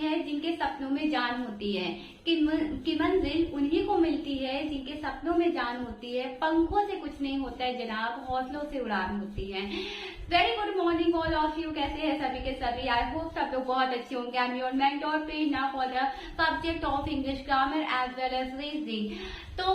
है जिनके सपनों में जान होती है कि मंजिल उन्हीं को मिलती है जिनके सपनों में जान होती है। पंखों से कुछ नहीं होता है जनाब, हौसलों से उड़ान होती है। Very good morning all of you. कैसे हैं सभी के सभी? आई होप सब लोग बहुत अच्छे होंगे। I am your mentor Prerna for the subject of English grammar as well as reasoning. तो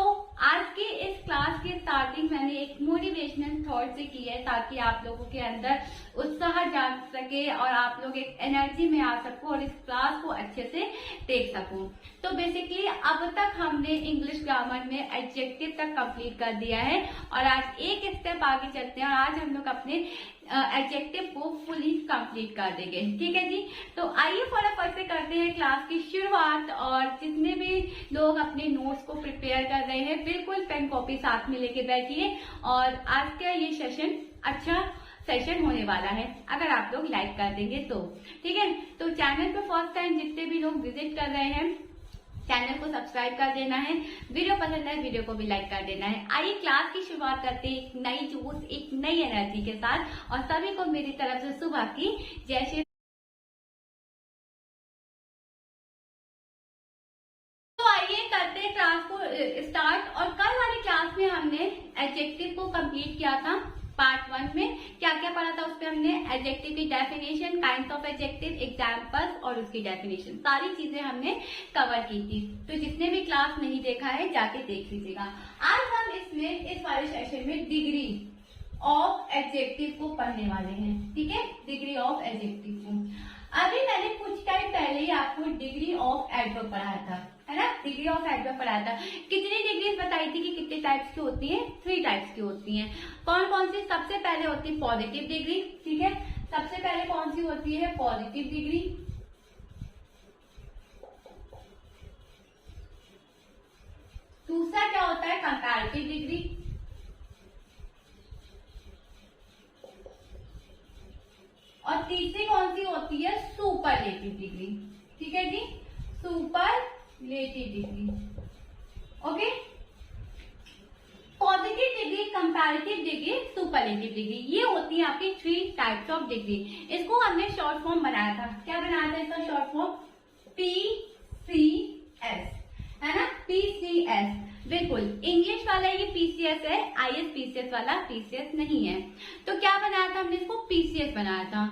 आज की इस क्लास की स्टार्टिंग मैंने एक मोटिवेशनल थॉट से की है ताकि आप लोगों के अंदर उत्साह जाग सके और आप लोग एक एनर्जी में आ सको और इस क्लास को अच्छे से देख सको। तो बेसिकली अब तक हमने इंग्लिश ग्रामर में एडजेक्टिव तक कंप्लीट कर दिया है और आज एक स्टेप आगे चलते हैं और आज हम लोग अपने एडजेक्टिव को फुली कंप्लीट कर देंगे। ठीक है जी, तो आइए फटाफट से करते हैं क्लास की शुरुआत। और जितने भी लोग अपने नोट्स को प्रिपेयर कर रहे हैं बिल्कुल पेन कॉपी साथ में लेके बैठिए और आज का ये सेशन अच्छा सेशन होने वाला है अगर आप लोग लाइक कर देंगे तो। ठीक है, तो चैनल पे फर्स्ट टाइम जितने भी लोग विजिट कर रहे हैं चैनल को सब्सक्राइब कर देना है। वीडियो पसंद है वीडियो को भी लाइक कर देना है। आइए क्लास की शुरुआत करते हैं एक नई जोश एक नई एनर्जी के साथ और सभी को मेरी तरफ से सुबह की जय श्री। तो आइए करते हैं क्लास को स्टार्ट। और कल वाली क्लास में हमने एडजेक्टिव को कंप्लीट किया था। पार्ट 1 में क्या क्या पढ़ा था उसमें हमने एडजेक्टिव की definition, kinds of adjective, examples और उसकी डेफिनेशन सारी चीजें हमने कवर की थी। तो जिसने भी क्लास नहीं देखा है जाके देख लीजिएगा। आज हम इसमें इस वाले सेशन में डिग्री ऑफ एडजेक्टिव को पढ़ने वाले हैं। ठीक है, डिग्री ऑफ एडजेक्टिव को अभी मैंने कुछ टाइम पहले ही आपको डिग्री ऑफ एडवर्ब पढ़ाया था, है ना। डिग्री ऑफ एडवर्ब पढ़ाया था। कितनी डिग्री बताई थी कि कितने टाइप्स की होती है? 3 टाइप्स की होती हैं। कौन कौन सी? सबसे पहले होती है पॉजिटिव डिग्री। ठीक है, सबसे पहले कौन सी होती है? Positive degree. दूसरा क्या होता है? Comparative degree. और तीसरी कौन सी होती है? Superlative degree. ठीक है जी, superlative degree. Okay, positive degree, comparative degree, superlative degree, ये होती है आपकी 3 टाइप्स ऑफ डिग्री। इसको हमने शॉर्ट फॉर्म बनाया था। क्या बनाया था इसका शॉर्ट फॉर्म? PCS, है ना। PCS बिल्कुल इंग्लिश वाला ये PCS है, ISPCS वाला PCS नहीं है। तो क्या बनाया था हमने? इसको PCS बनाया था।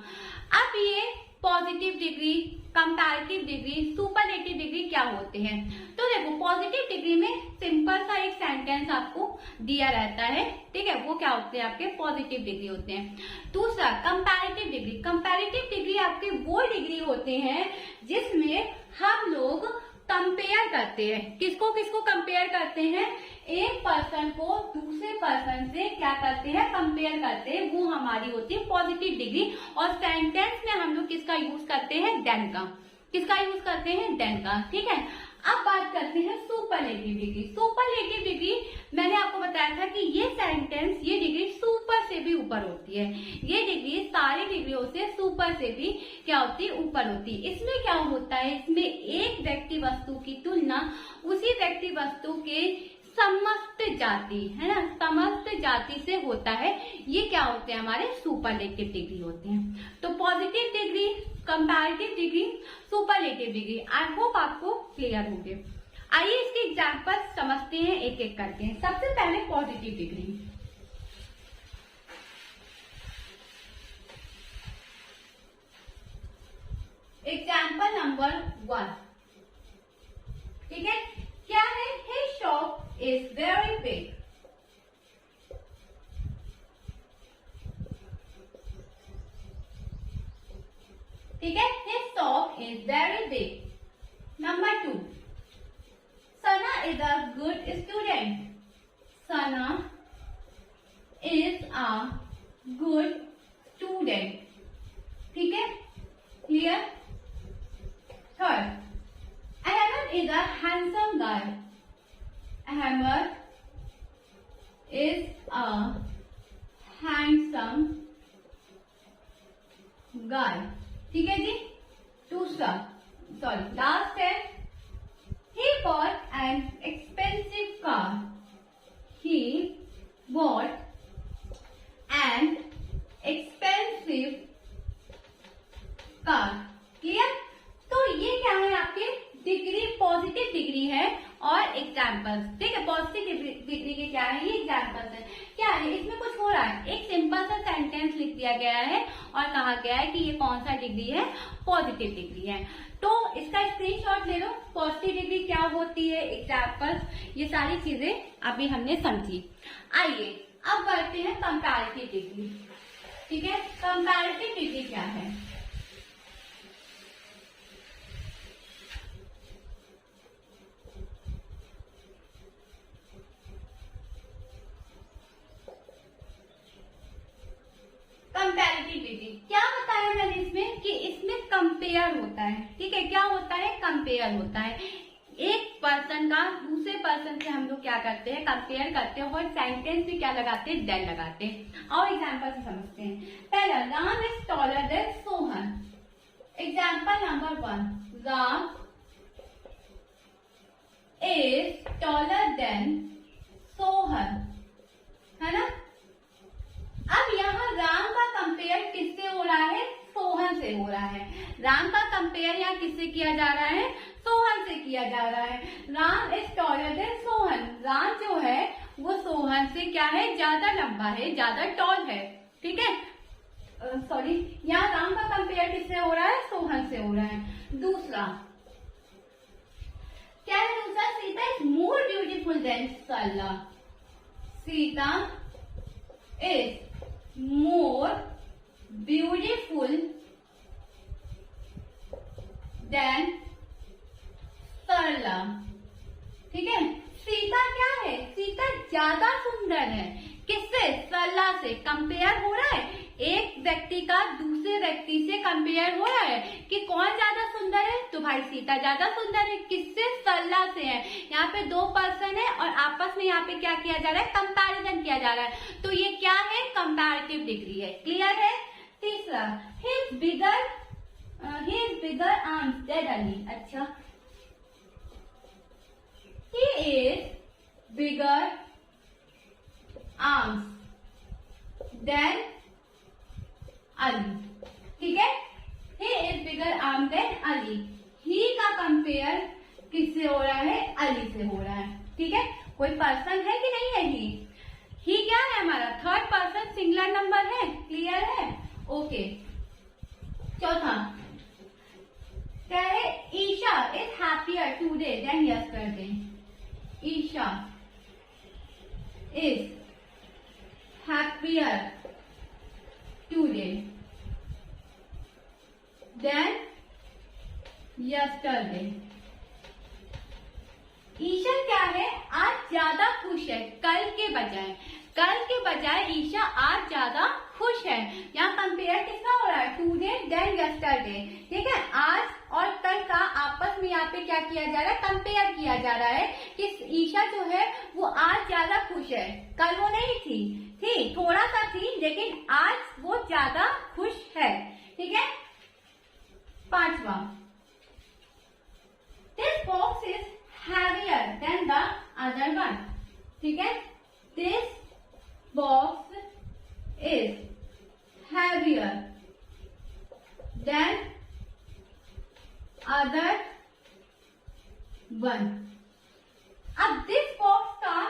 अब ये positive degree, comparative degree, superlative degree क्या होते हैं? तो देखो, पॉजिटिव डिग्री में सिंपल सा एक सेंटेंस आपको दिया रहता है। ठीक है, वो क्या होते हैं? आपके पॉजिटिव डिग्री होते हैं। दूसरा कंपैरेटिव डिग्री। कंपैरेटिव डिग्री आपके वो डिग्री होते हैं जिसमें हम लोग कंपेयर करते हैं। किसको किसको कंपेयर करते हैं? एक पर्सन को दूसरे पर्सन से क्या करते हैं? कंपेयर करते हैं। वो हमारी होती है पॉजिटिव डिग्री। और सेंटेंस में हम लोग किसका यूज करते हैं? देन का। किसका यूज करते हैं? देन का। ठीक है, अब बात करते हैं सुपरलेटिव डिग्री। सुपरलेटिव डिग्री मैंने आपको बताया था कि ये सेंटेंस, ये डिग्री सुपर से भी ऊपर होती है। ये डिग्री सारी डिग्रियों से सुपर से भी क्या होती है? ऊपर होती है। इसमें क्या होता है? इसमें एक व्यक्ति वस्तु की तुलना उसी व्यक्ति वस्तु के समस्त जाति, है ना, समस्त जाति से होता है। ये क्या होते हैं? हमारे सुपरलेटिव डिग्री होते हैं। तो positive degree, comparative degree, superlative degree, I hope आपको क्लियर होंगे। आइए इसके एग्जांपल समझते हैं एक एक करके। सबसे पहले पॉजिटिव डिग्री। Example number 1। ठीक है, क्या है? His shop is very big. ठीक है, his shop is very big. Number 2. Sana is a good student. Sana is a good student. ठीक है, clear? Third. Ahmed is a handsome guy. Ahmed is a handsome guy. ठीक है जी। दूसरा, last है, he bought an expensive car. He bought an expensive car. Clear? तो ये क्या examples, ठीक है। पॉजिटिव डिग्री के क्या है, ये एग्जाम्पल्स है। क्या है इसमें, कुछ हो रहा है, एक सिंपल सा सेंटेंस लिख दिया गया है और कहा गया है कि ये कौन सा डिग्री है, पॉजिटिव डिग्री है। तो इसका स्क्रीनशॉट ले लो। पॉजिटिव डिग्री क्या होती है, एग्जाम्पल्स, ये सारी चीजें अभी हमने समझी। आइए अब बढ़ते हैं कंपैरेटिव डिग्री, ठीक है। कंपैरेटिव डिग्री क्या है, कंपैरेटिव डिग्री क्या बताया मैंने इसमें कि इसमें कंपेयर होता है, ठीक है। क्या होता है, कंपेयर होता है। एक पर्सन का दूसरे पर्सन से हम लोग क्या करते हैं, कंपेयर करते हैं और सेंटेंस में क्या लगाते हैं, देन लगाते हैं। और एग्जांपल से समझते हैं। पहला, Ram is taller than Sohan. Example number 1, Ram is taller than Sohan, है ना। अब यहाँ राम का कंपेयर किससे हो रहा है, सोहन से हो रहा है। राम का कंपेयर यहाँ किससे किया जा रहा है, सोहन से किया जा रहा है। Ram is taller than Sohan, Ram जो है वो सोहन से क्या है, ज्यादा लंबा है, ज्यादा टॉल है, ठीक है। सॉरी, यहाँ राम का कंपेयर किससे हो रहा है, सोहन से हो रहा है। दूसरा क्या है, दूसरा, Sita is more beautiful than Sarla. Sita is more beautiful than Sarla, ठीक है। सीता क्या है, सीता ज्यादा सुंदर है, किससे, सरला से। कंपेयर हो रहा है, एक व्यक्ति का दूसरे व्यक्ति से कंपेयर हो रहा है कि कौन ज्यादा सुंदर है, तो भाई सीता ज्यादा सुंदर है, किससे, सरला से है। यहाँ पे दो पर्सन है और आपस में यहाँ पे क्या किया जा रहा है, कंपैरिजन किया जा रहा है। तो ये क्या है, कंपैरेटिव डिग्री है, क्लियर है। तीसरा, he is bigger arms than Ali. अच्छा, he is bigger arms than Ali, ठीक है। he is bigger arms than Ali, he का कंपेयर किससे हो रहा है, अली से हो रहा है, ठीक है। कोई पर्सन है कि नहीं है, ही क्या है हमारा, थर्ड पर्सन सिंगुलर नंबर है, क्लियर है, ओके। चौथा क्या है, Isha is happier today than yesterday. Isha is happier today than yesterday. Isha क्या है, आज ज्यादा खुश है कल के बजाय। कल के बजाय ईशा आज ज्यादा खुश है। यहाँ कंपेयर किसका हो रहा है, टुडे देन यस्टरडे, ठीक है। आज और कल का आपस में यहाँ पे क्या किया जा रहा है, कंपेयर किया जा रहा है कि ईशा जो है वो आज ज्यादा खुश है, कल वो नहीं थी, थोड़ा सा थी, लेकिन आज वो ज्यादा खुश है, ठीक है। पांचवा, this box is heavier than the other one, ठीक है। This box is heavier than other one. अब दिस बॉक्स का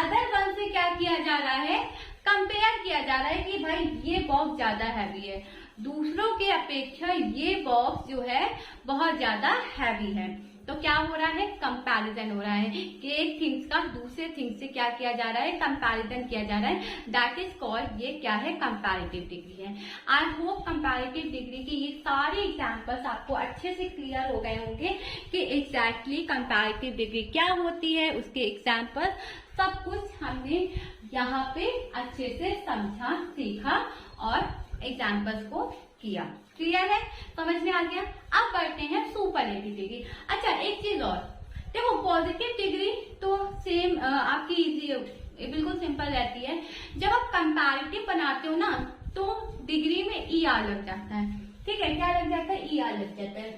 अदर वन से क्या किया जा रहा है, कंपेयर किया जा रहा है कि भाई ये बॉक्स ज्यादा हैवी है, दूसरों के अपेक्षा ये बॉक्स जो है बहुत ज्यादा हैवी है। तो क्या हो रहा है, कंपैरिजन हो रहा है कि एक थिंग्स का दूसरे थिंग्स से क्या किया जा रहा है, कंपैरिजन किया जा रहा है। दैट इज कॉल्ड, ये क्या है, कंपैरेटिव डिग्री है। आई होप कंपैरेटिव डिग्री की ये सारे एग्जांपल्स आपको अच्छे से क्लियर हो गए होंगे कि एग्जैक्टली कंपैरेटिव डिग्री क्या होती है, उसके एग्जांपल सब कुछ हमने यहाँ पे अच्छे से समझा, सीखा और एग्जाम्पल्स को किया। क्लियर है, समझ में आ गया। अब बढ़ते हैं सुपरलेटिव डिग्री। अच्छा, एक चीज और देखो, पॉजिटिव डिग्री तो सेम आपकी इजी, बिल्कुल सिंपल रहती है। जब आप कंपैरेटिव बनाते हो ना, तो डिग्री में ई आर लग जाता है, ठीक है। क्या लग जाता है, ई आर लग जाता है।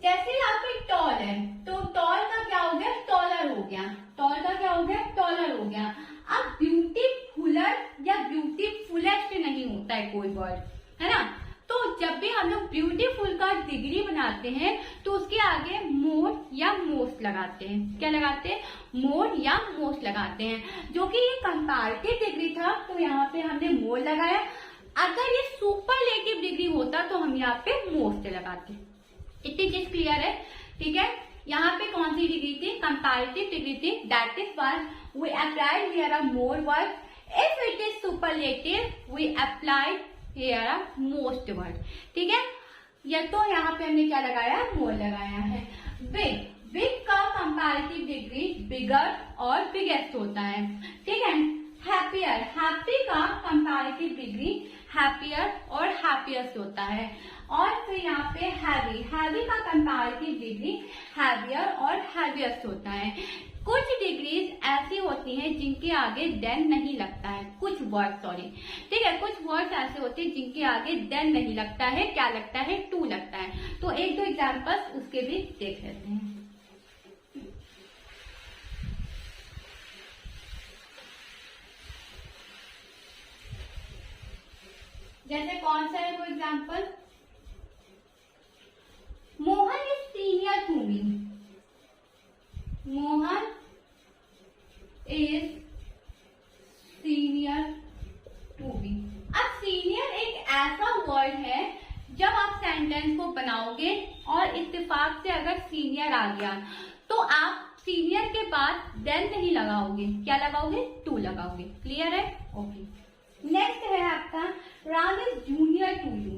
जैसे यहाँ पे टॉल है, तो टॉल का क्या हो गया, टॉलर हो गया। टॉल का क्या हो गया, टॉलर हो गया। अब ब्यूटीफुलर या ब्यूटीफुलेस्ट नहीं होता है कोई वर्ड, है ना। तो जब भी हम लोग ब्यूटीफुल का डिग्री बनाते हैं तो उसके आगे मोर या मोस्ट लगाते हैं। क्या लगाते हैं? मोर या मोस्ट लगाते हैं। जो कि ये कंपैरेटिव डिग्री था तो यहाँ पे हमने मोर लगाया। अगर ये सुपरलेटिव डिग्री होता तो हम यहाँ पे मोस्ट लगाते। इतनी चीज क्लियर है? ठीक है। यहाँ पे कौन सी डिग्री थी? कंपैरेटिव डिग्री थी। That is why we applied here a more word. If it is superlative we applied here a most word. ठीक है। या तो यहाँ पे हमने क्या लगाया? मोर लगाया है। बिग, बिग का कंपैरेटिव डिग्री बिगर और बिगेस्ट होता है। ठीक है। हैप्पियर, हैप्पी का कंपैरेटिव डिग्री हैप्पियर और हैप्पीएस्ट होता है। और फिर यहाँ पे हैवी, हैवी का कंपैरेटिव डिग्री हैवियर और हैवीएस्ट होता है। कुछ डिग्रीज ऐसी होती हैं जिनके आगे देन नहीं लगता है। कुछ वर्ड, सॉरी, ठीक है, कुछ वर्ड्स ऐसे होते हैं जिनके आगे देन नहीं लगता है। क्या लगता है? टू लगता है। तो एक दो एग्जांपल्स उसके भी देख लेते हैं। जैसे कौन सा है वो example? Mohan is senior to me. Mohan is senior to me. अब सीनियर एक ऐसा वर्ड है जब आप सेंटेंस को बनाओगे और इत्तेफाक से अगर सीनियर आ गया तो आप सीनियर के बाद देन नहीं लगाओगे। क्या लगाओगे? टू लगाओगे। क्लियर है? ओके। नेक्स्ट है आपका Ram is junior to you.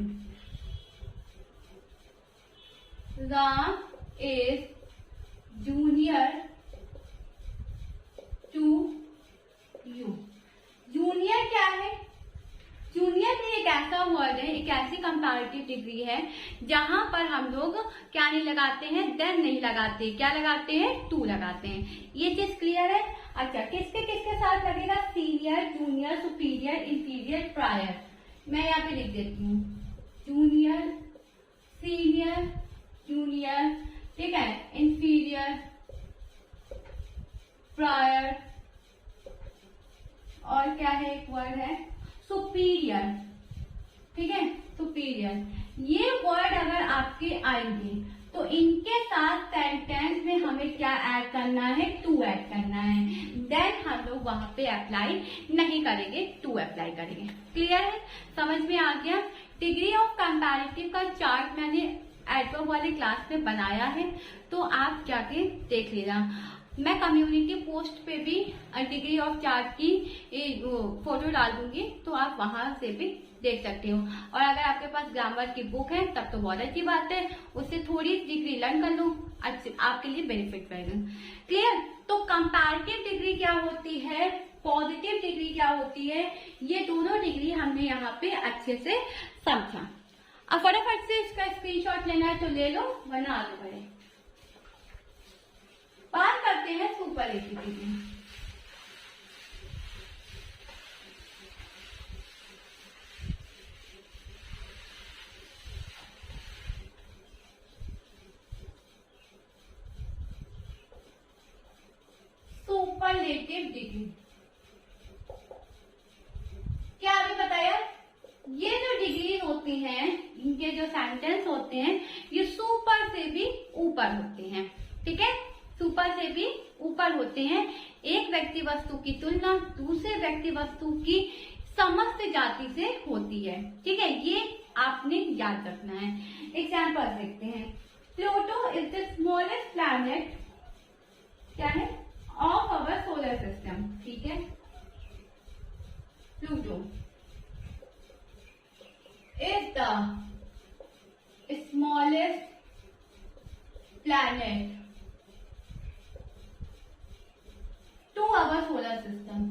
Ram is junior to you. Junior क्या है? जूनियर भी एक ऐसा वर्ड है, एक ऐसी कंपैरेटिव डिग्री है जहां पर हम लोग क्या नहीं लगाते हैं? देन नहीं लगाते। क्या लगाते हैं? टू लगाते हैं। ये चीज क्लियर है? अच्छा, किसके किसके साथ लगेगा? Senior, junior, superior, inferior, prior. मैं यहाँ पे लिख देती हूँ जूनियर, सीनियर, जूनियर, ठीक है, इंफीरियर, प्रायर, और क्या है? एक वर्ड है सुपीरियर। ठीक है, सुपीरियर। ये वर्ड अगर आपके आएंगे तो इनके साथ सेंटेंस में हमें क्या ऐड करना है? टू ऐड करना है। देन हम लोग वहां पे अप्लाई नहीं करेंगे, टू अप्लाई करेंगे। क्लियर है? समझ में आ गया? डिग्री ऑफ कंपैरेटिव का चार्ट मैंने एडवर्ब वाले क्लास में बनाया है, तो आप जाके देख लेना। मैं कम्युनिटी पोस्ट पे भी डिग्री ऑफ चार्ट की फोटो डाल दूंगी, तो आप वहां से भी देख सकते हो। और अगर आपके पास ग्रामर की बुक है तब तो बहुत अच्छी बात है, उससे थोड़ी डिग्री लर्न कर लो, आपके लिए बेनिफिट रहेगा। क्लियर? तो कंपैरेटिव डिग्री क्या होती है, पॉजिटिव डिग्री क्या होती है, ये दोनों डिग्री हमने यहाँ पे अच्छे से समझा। अब फटाफट से इसका स्क्रीनशॉट लेना है तो ले लो, वरना आगे बढ़े। बात करते हैं सुपरलेटिव डिग्री। सुपरलेटिव डिग्री क्या अभी बताया? ये जो डिग्री होती हैं, इनके जो सेंटेंस होते हैं, ये सुपर से भी ऊपर होते हैं। ठीक है, सुपर से भी ऊपर होते हैं। एक व्यक्ति वस्तु की तुलना दूसरे व्यक्ति वस्तु की समस्त जाति से होती है। ठीक है, ये आपने याद रखना है। एग्जाम्पल देखते हैं। Pluto is the smallest planet, क्या है, ऑफ अवर सोलर सिस्टम। ठीक है, Pluto is the smallest planet to our solar system.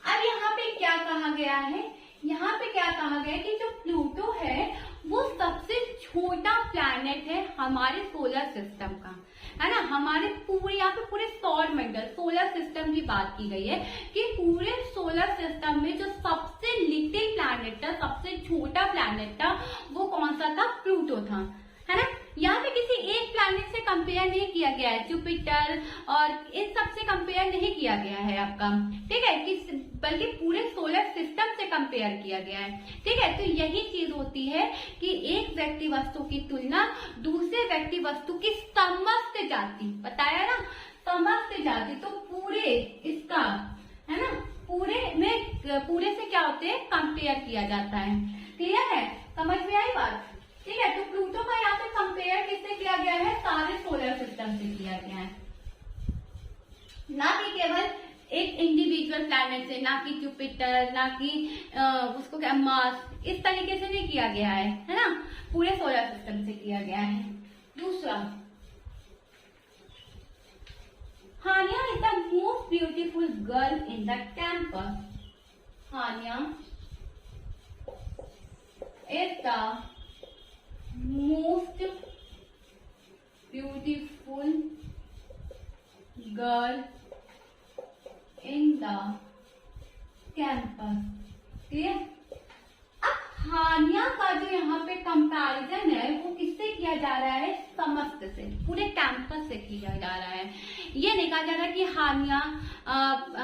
अब यहाँ पे क्या कहा गया है? यहाँ पे क्या कहा गया है कि जो प्लूटो है वो सबसे छोटा प्लैनेट है हमारे सोलर सिस्टम का, है ना। हमारे पूरे यहाँ पे पूरे सौर मंडल, सोलर सिस्टम की बात की गई है कि पूरे सोलर सिस्टम में जो सबसे लिटिल प्लैनेट था, सबसे छोटा प्लैनेट था, वो कौन सा था? प्लूटो था, है ना। यहाँ पे किसी एक प्लैनेट से कंपेयर नहीं किया गया है, जुपिटर और इन सब से कंपेयर नहीं किया गया है आपका, ठीक है, बल्कि पूरे सोलर सिस्टम से कंपेयर किया गया है। ठीक है, तो यही चीज होती है कि एक व्यक्ति वस्तु की तुलना दूसरे व्यक्ति वस्तु की समस्त जाति, बताया ना, समस्त जाति, तो पूरे इसका है ना, पूरे से क्या होते हैं, कंपेयर किया जाता है। क्लियर है, समझ में आई बात? ठीक है, तो प्लूटो का यहाँ पे कंपेयर किससे किया गया है, सारे सोलर सिस्टम से किया गया है, ना कि केवल एक इंडिविजुअल प्लैनेट से, ना कि जुपिटर, ना कि उसको क्या मार्स, इस तरीके से नहीं किया गया है ना, पूरे सोलर सिस्टम से किया गया है। दूसरा, Haniya is the most beautiful girl in the campus. Haniya is the most beautiful girl in the campus. Clear? अब हानिया का जो यहाँ पे कंपैरिजन है वो किससे किया जा रहा है, समस्त से, पूरे कैंपस से किया जा रहा है। ये नहीं कहा जा रहा कि हानिया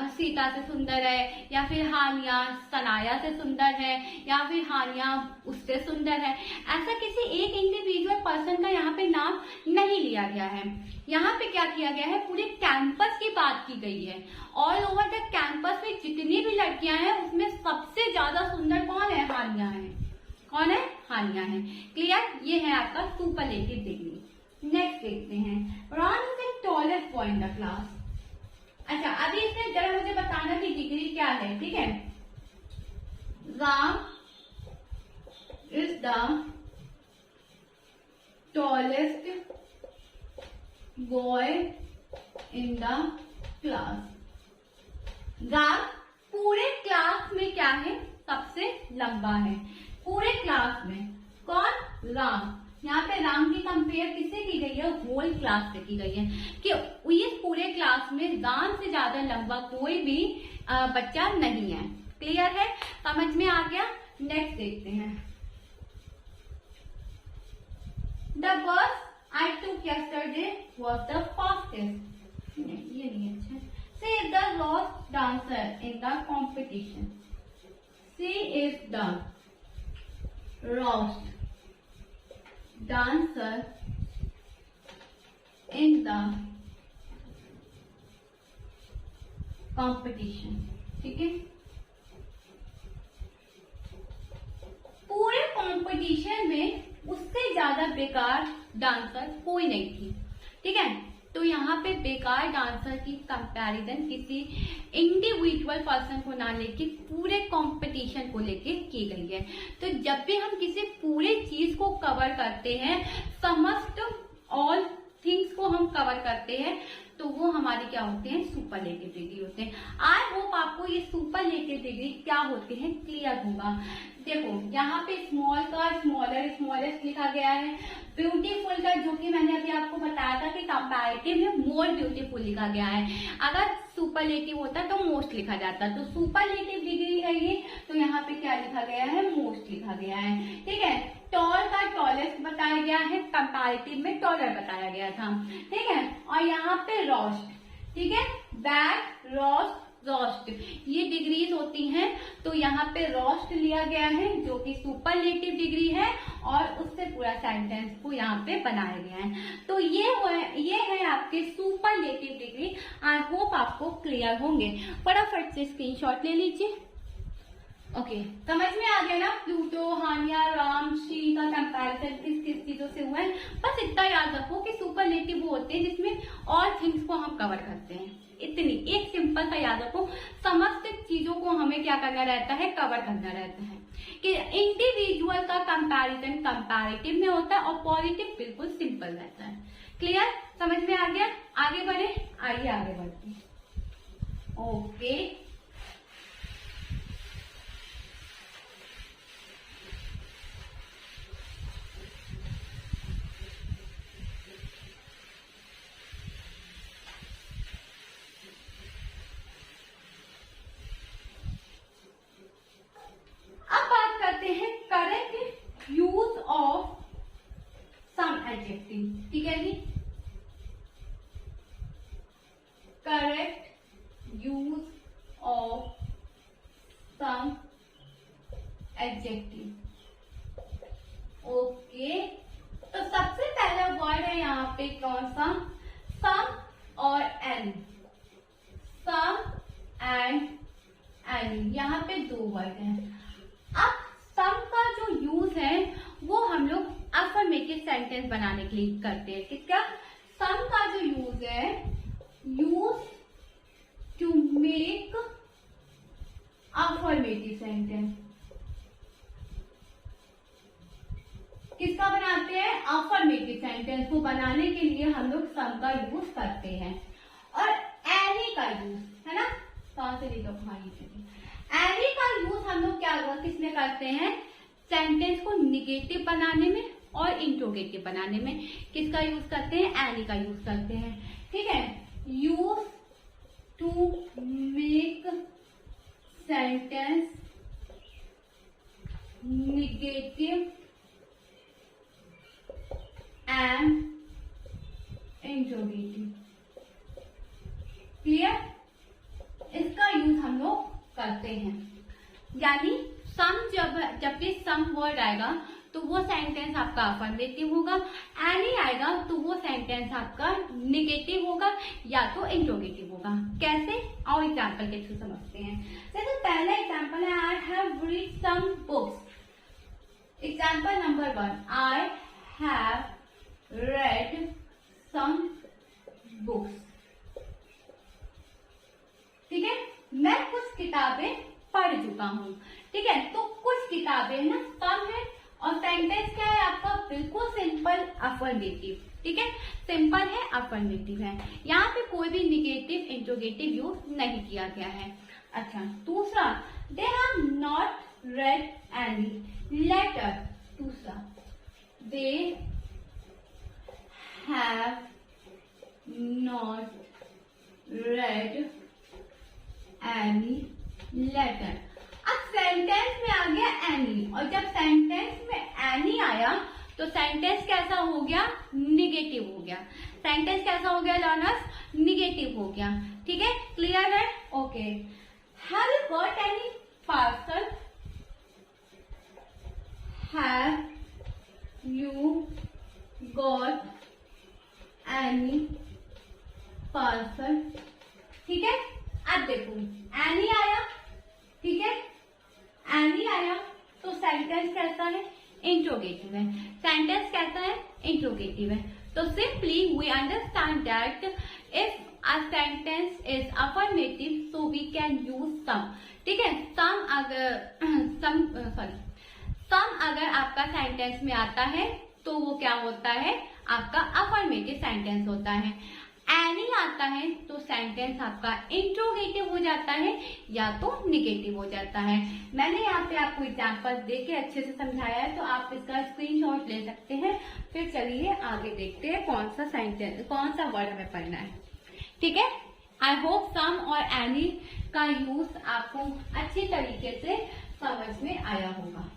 सीता से सुंदर है, या फिर हानिया सनाया से सुंदर है, या फिर हानिया उससे सुंदर है। ऐसा किसी एक इंडिविजुअल पर्सन का यहाँ पे नाम नहीं लिया गया है। यहाँ पे क्या किया गया है, पूरे कैंपस की बात की गई है। ऑल ओवर द कैंपस में जितनी भी लड़कियां हैं उसमें सबसे ज्यादा सुंदर कौन है, हानिया है। कौन है, हानिया है। क्लियर? ये है आपका सुपरलेटिव डिग्री। नेक्स्ट देखते हैं, Ram is the tallest boy in the class. अच्छा, अभी इसमें जरा मुझे बताना कि डिग्री क्या है। ठीक है, Ram is the tallest boy in the class. Ram पूरे क्लास में क्या है, सबसे लंबा है पूरे क्लास में। कौन, राम। यहाँ पे राम की कंपेयर किससे की गई है, होल क्लास से की गई है कि इस पूरे क्लास में राम से ज्यादा लंबा कोई भी बच्चा नहीं है। क्लियर है, समझ में आ गया? नेक्स्ट देखते हैं, the bus I took yesterday was the fastest. ये नहीं अच्छा। She is the lost dancer in the competition. She is the lost dancer in the competition. ठीक है, पूरे कंपटीशन में उससे ज्यादा बेकार डांसर कोई नहीं थी। ठीक है, तो यहाँ पे बेकार डांसर की कंपैरिजन किसी इंडिविजुअल पर्सन को ना लेके पूरे कंपटीशन को लेके की गई है। तो जब भी हम किसी पूरे चीज को कवर करते हैं, समस्त ऑल थिंग्स को हम कवर करते हैं, तो वो हमारे क्या होते हैं, सुपरलेटिव डिग्री होते हैं। आई होप आपको ये सुपरलेटिव डिग्री क्या होते हैं क्लियर होगा। देखो यहाँ पे स्मॉल का स्मॉलर स्मॉलेस्ट लिखा गया है, ब्यूटीफुल का जो कि मैंने अभी आपको बताया था कि कंपैरेटिव में मोर ब्यूटीफुल लिखा गया है। अगर सुपरलेटिव होता तो मोस्ट लिखा जाता, तो सुपरलेटिव डिग्री है ये, तो यहाँ पे क्या लिखा गया है, मोस्ट लिखा गया है। ठीक है, टॉल का टॉलेस्ट बताया गया है, कंपैरेटिव में टॉलर बताया गया था। ठीक है, और यहाँ पे रोस्ट, ठीक है, बैड, रोस्ट, रोस्ट, ये डिग्रीज होती हैं। तो यहाँ पे रोस्ट लिया गया है जो कि सुपरलेटिव डिग्री है, और उससे पूरा सेंटेंस को यहाँ पे बनाया गया है। तो ये है आपके सुपरलेटिव डिग्री। आई होप आपको क्लियर होंगे। फटाफट से स्क्रीनशॉट ले लीजिए। ओके, समझ में आ गया ना, प्लूटो, हानिया, राम, श्री का कंपैरिजन किस किस चीजों से हुआ है। बस इतना याद रखो कि सुपरलेटिव वो होते हैं जिसमें और थिंग्स को हम कवर करते हैं। इतनी एक सिंपल सा याद रखो, समस्त चीजों को हमें क्या करना रहता है, कवर करना रहता है। कि इंडिविजुअल का कंपैरिजन कंपैरेटिव में होता है और पॉजिटिव बिल्कुल सिंपल रहता है। क्लियर, समझ में आ गया? आगे बढ़े, आइए आगे बढ़ते हैं। Okay, correct use of some adjective. ठीक है जी, करेक्ट यूज एडजेक्टिव। ओके, तो सबसे पहला वर्ड है यहाँ पे कौन सा? सम और एनी। सम एंड एनी, यहाँ पे दो वर्ड हैं। अब सम का जो यूज है वो हम लोग अफर्मेटिव सेंटेंस बनाने के लिए करते हैं। किसका? सम का जो यूज है, use to make affirmative sentence. किसका बनाते हैं? अफर्मेटिव सेंटेंस को बनाने के लिए हम लोग सम का यूज करते हैं। और एनी का यूज है ना, कहां से लिखा भाई? एनी का यूज हम लोग क्या किसमें करते हैं? सेंटेंस को निगेटिव बनाने में और इंट्रोगेटिव बनाने में। किसका यूज करते हैं? एनी का यूज करते हैं। ठीक है, use to make sentence negative and interrogative. Clear? इसका यूज हम लोग करते हैं। यानी सम, जब भी सम वर्ड आएगा तो वो सेंटेंस आपका अफर्मेटिव होगा, एनी आएगा तो वो सेंटेंस आपका निगेटिव होगा या तो इंट्रोगेटिव होगा। कैसे? और एग्जाम्पल के थ्रू समझते हैं। जैसे पहला एग्जाम्पल है, I have read some books. Example number 1, I have read some books. ठीक है, मैं कुछ किताबें पढ़ चुका हूं। ठीक है, तो कुछ किताबें ना सम है और सेंटेंस क्या है आपका? बिल्कुल सिंपल अफर्मेटिव। ठीक है, सिंपल है, अफर्मेटिव है। यहाँ पे कोई भी निगेटिव इंट्रोगेटिव यूज नहीं किया गया है। अच्छा, दूसरा, they have not read any letter. दूसरा, they have not read any letter. अब सेंटेंस में आ गया एनी, और जब सेंटेंस में एनी आया तो सेंटेंस कैसा हो गया? निगेटिव हो गया। सेंटेंस कैसा हो गया लर्नर्स? निगेटिव हो गया। ठीक है, क्लियर है? Okay, have you got any parcel? Have you got any parcel? ठीक है, अब देखो एनी आया। ठीक है, एनी आया तो सेंटेंस कैसा है? इंट्रोगेटिव है। सेंटेंस कैसा है? इंट्रोगेटिव है। तो simply we understand that if a sentence is affirmative so we can use some. ठीक है, सम अगर आपका सेंटेंस में आता है तो वो क्या होता है? आपका अफर्मेटिव सेंटेंस होता है। एनी आता है तो सेंटेंस आपका इंट्रोगेटिव हो जाता है या तो निगेटिव हो जाता है। मैंने यहाँ पे आपको एग्जांपल देके अच्छे से समझाया है, तो आप इसका स्क्रीनशॉट ले सकते हैं। फिर चलिए आगे देखते हैं कौन सा सेंटेंस, कौन सा वर्ड हमें पढ़ना है। ठीक है, आई होप सम और एनी का यूज आपको अच्छी तरीके से समझ में आया होगा।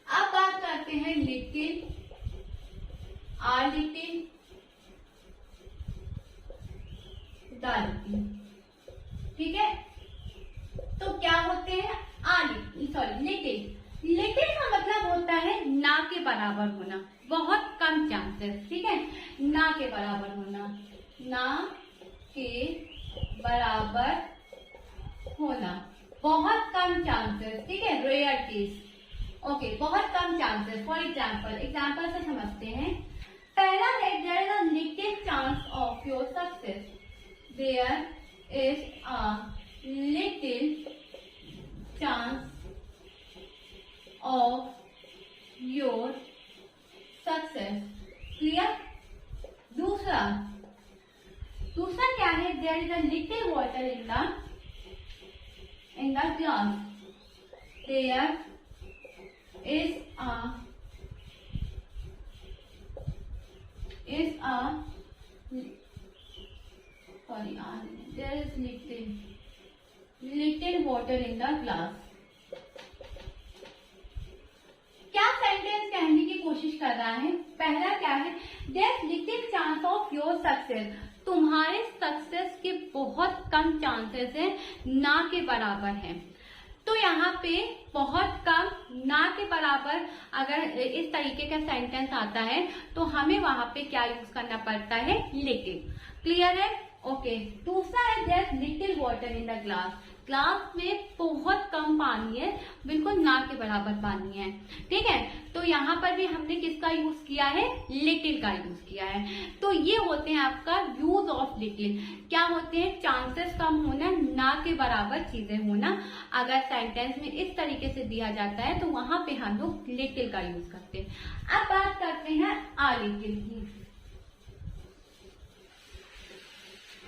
अब बात करते हैं little, or little, the little. ठीक है, तो क्या होते हैं? लिटिल। लिटिल का मतलब होता है ना के बराबर होना, बहुत कम चांसेस। ठीक है, ना के बराबर होना, ना के बराबर होना, बहुत कम चांसेस। ठीक है, रेयर केस। ओके, बहुत कम चांसेस। फॉर एग्जाम्पल से समझते हैं। पहला है, there is a little chance of your success. There is a little chance of your success. Clear? दूसरा क्या है? There is a little water in the glass. There is a there is little water in the glass। क्या sentence कहने की कोशिश कर रहा है। पहला क्या है, there little chance of your success, तुम्हारे सक्सेस के बहुत कम चांसेस है, ना के बराबर है। तो यहाँ पे बहुत कम, ना के बराबर अगर इस तरीके का सेंटेंस आता है तो हमें वहां पे क्या यूज करना पड़ता है, लिटिल। क्लियर है? ओके। दूसरा है there little water in the glass, glass में बहुत कम पानी है, बिल्कुल ना के बराबर पानी है। ठीक है, तो यहाँ पर भी हमने किसका यूज किया है, लिटिल का यूज किया है। तो ये होते हैं आपका यूज ऑफ लिटिल। क्या होते हैं, चांसेस कम होना, ना के बराबर चीजें होना। अगर सेंटेंस में इस तरीके से दिया जाता है तो वहां पे हम लोग लिटिल का यूज करते हैं। अब बात करते हैं आ लिटिल की।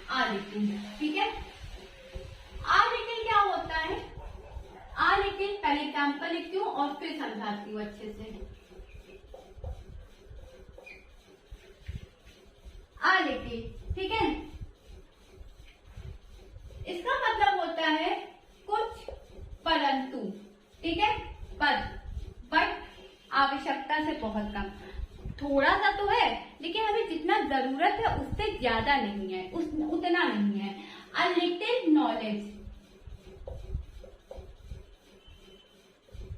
आ लिटिल, ठीक है। आ लिटिल क्या होता है, आ लिटिल, पहले एग्जाम्पल लिखती हूँ और फिर समझाती हूँ अच्छे से। आ लिटिल, ठीक है, इसका मतलब होता है कुछ, परंतु, ठीक है, बट आवश्यकता से बहुत कम। थोड़ा सा तो है लेकिन हमें जितना जरूरत है उससे ज्यादा नहीं है, उतना नहीं है। A little knowledge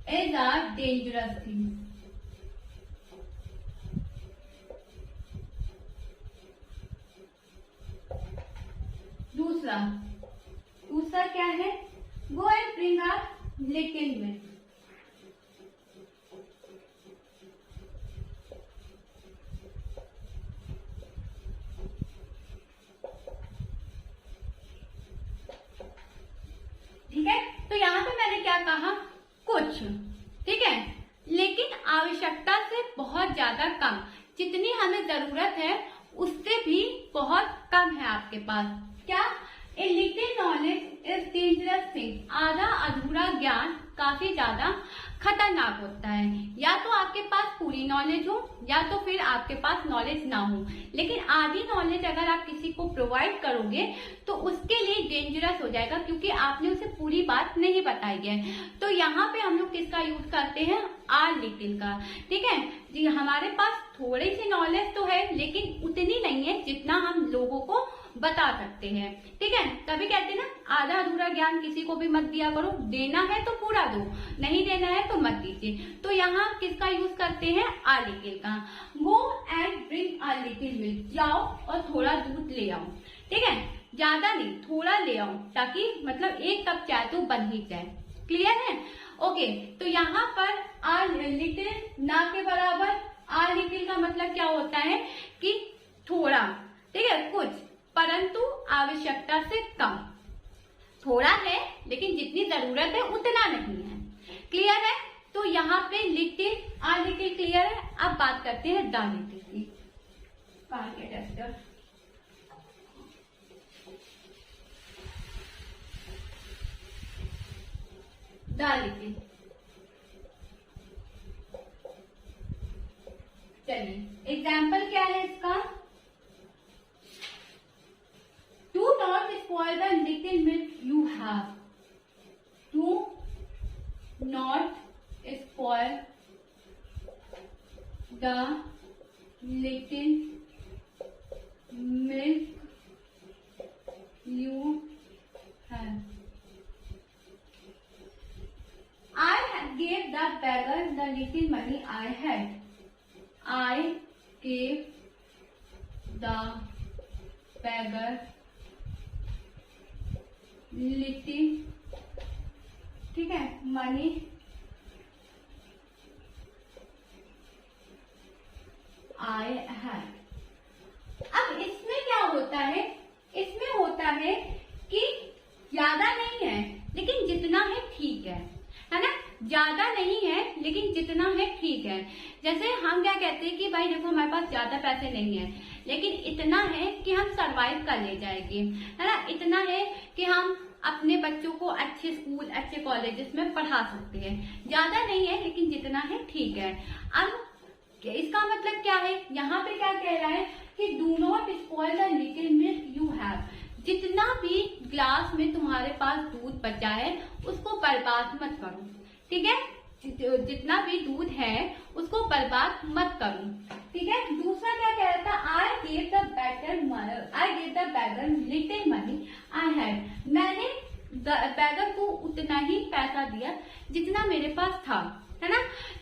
is a dangerous thing. दूसरा क्या है, go and bring a little milk. ठीक है, तो यहाँ पे मैंने क्या कहा, कुछ, ठीक है, लेकिन आवश्यकता से बहुत ज्यादा कम, जितनी हमें जरूरत है उससे भी बहुत कम है आपके पास। क्या, a little knowledge is dangerous thing, आधा अधूरा ज्ञान काफी ज्यादा खतरनाक होता है। या तो आपके पास पूरी नॉलेज हो या तो फिर आपके पास नॉलेज ना हो, लेकिन आधी नॉलेज अगर आप किसी को प्रोवाइड करोगे तो उसके लिए डेंजरस हो जाएगा, क्योंकि आपने उसे पूरी बात नहीं बताई है। तो यहाँ पे हम लोग किसका यूज करते हैं, आर लिटिल का। ठीक है जी, हमारे पास थोड़ी सी नॉलेज तो है लेकिन उतनी नहीं है जितना हम लोगों को बता सकते हैं। ठीक है, तभी कहते हैं ना, आधा अधूरा ज्ञान किसी को भी मत दिया करो, देना है तो पूरा दो, नहीं देना है तो मत दीजिए। तो यहाँ किसका यूज करते हैं, आ लिटिल का। Go and bring uh little milk, जाओ और थोड़ा दूध ले आओ। ठीक है, ज्यादा नहीं, थोड़ा ले आओ, ताकि मतलब 1 कप चाय तो बन ही जाए। क्लियर है? ओके, तो यहाँ पर आ लिटिल ना के बराबर, आ लिटिल का मतलब क्या होता है कि थोड़ा, ठीक है, कुछ, परंतु आवश्यकता से कम। थोड़ा है लेकिन जितनी जरूरत है उतना नहीं है। क्लियर है? तो यहाँ पे लिटिल, आ लिटिल क्लियर है। अब बात करते हैं द लिटिल की। कहाँ के टेस्टर, द लिटिल, चलिए एग्जाम्पल क्या है इसका, Do not spoil the little milk you have. Do not spoil the little milk you have. I gave the beggar the little money I had. I gave the beggar little, ठीक है, money I had. अब इसमें क्या होता है, इसमें होता है कि ज्यादा नहीं है लेकिन जितना है ठीक है ना, ज्यादा नहीं है लेकिन जितना है ठीक है। जैसे हम क्या कहते हैं कि भाई देखो हमारे पास ज्यादा पैसे नहीं है लेकिन इतना है कि हम सरवाइव कर ले जाएंगे, है ना, इतना है कि हम अपने बच्चों को अच्छे स्कूल, अच्छे कॉलेजेस में पढ़ा सकते हैं। ज्यादा नहीं है लेकिन जितना है ठीक है। अब इसका मतलब क्या है, यहाँ पे क्या कह रहा है कि do not spoil the little milk you have, जितना भी ग्लास में तुम्हारे पास दूध बचा है उसको बर्बाद मत करो। ठीक है, जितना भी दूध है उसको बर्बाद मत करूं, ठीक है। दूसरा क्या कह रहा था, I gave the bagger little money I had, मैंने बैगर को उतना ही पैसा दिया जितना मेरे पास था, है ना।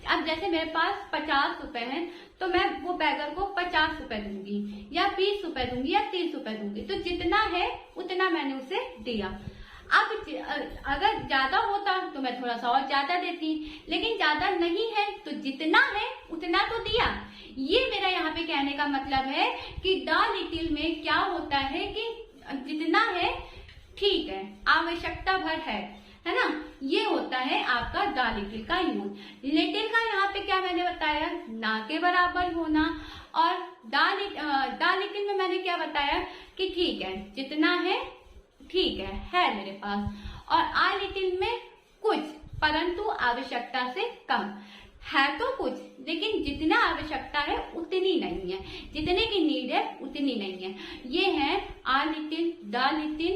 अब जैसे मेरे पास 50 रुपए है तो मैं वो बैगर को 50 रुपए दूंगी या 20 रुपए दूंगी या 30 रुपए दूंगी, तो जितना है उतना मैंने उसे दिया। अब अगर ज्यादा होता तो मैं थोड़ा सा और ज्यादा देती, लेकिन ज्यादा नहीं है तो जितना है उतना तो दिया। ये मेरा यहाँ पे कहने का मतलब है कि द लिटिल में क्या होता है कि जितना है ठीक है, आवश्यकता भर है ना, ये होता है आपका द लिटिल का यूज। लिटिल का यहाँ पे क्या मैंने बताया, ना के बराबर होना, और द लिटिल में मैंने क्या बताया कि ठीक है, जितना है ठीक है मेरे पास, और आ लिटिल में कुछ परंतु आवश्यकता से कम है, तो कुछ लेकिन जितना आवश्यकता है उतनी नहीं है, जितने की नीड है उतनी नहीं है। ये है आ little, the little,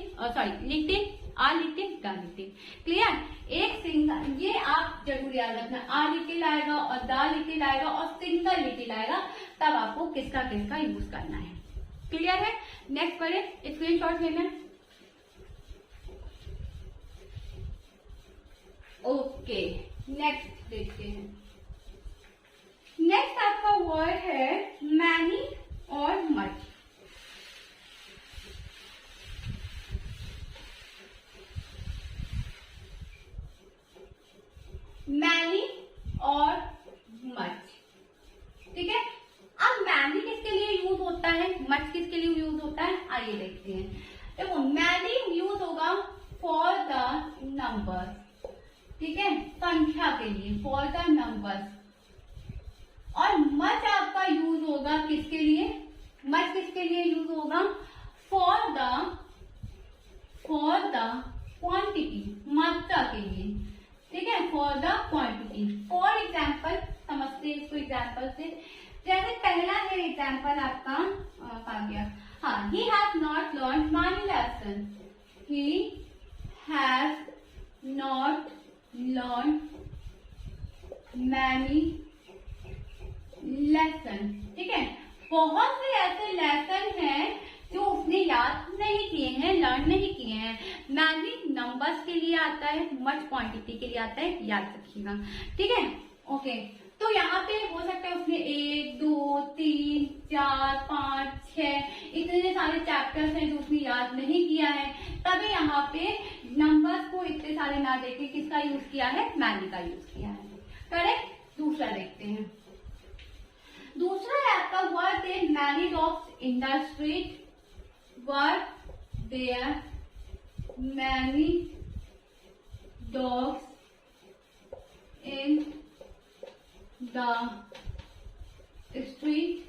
little, uh little, the little. Clear. एक सिंगल, ये आप जरूर याद रखना, आ लिटिल आएगा और द लिटिल आएगा और सिंगल लिटिल आएगा, तब आपको किसका किसका यूज करना है। क्लियर है। नेक्स्ट पढ़े, स्क्रीनशॉट लेना। ओके, नेक्स्ट देखते हैं। नेक्स्ट आपका वर्ड है मैनी और मच। मैनी और मच, ठीक है। अब मैनी किसके लिए यूज होता है, मच किसके लिए यूज होता है, आइए देखते हैं। देखो, मैनी यूज होगा फॉर द नंबर, ठीक है, संख्या के लिए, फॉर द नंबर्स। और मच आपका यूज होगा किसके लिए, मच किसके लिए यूज होगा, फॉर द क्वांटिटी, मात्रा के लिए, ठीक है, for the quantity. For example समझते हैं इसको एग्जाम्पल से। जैसे पहला है एग्जाम्पल आपका आ गया, हाँ, he has not learn money lesson, he has not learn many lesson, ठीक है। बहुत से ऐसे लेसन हैं जो उसने याद नहीं किए हैं, लर्न नहीं किए हैं। मैनी नंबर्स के लिए आता है, मच क्वांटिटी के लिए आता है, याद रखिएगा, ठीक है। ओके, तो यहाँ पे हो सकता है उसने 1, 2, 3, 4, 5, 6 इतने सारे चैप्टर्स हैं जो उसने याद नहीं किया है, तभी यहाँ पे नंबर्स को इतने सारे ना देके किसका यूज किया है, मैनी का यूज किया है। करेक्ट। दूसरा देखते हैं। दूसरा है आपका word there many dogs in the street, word there many dogs in the street,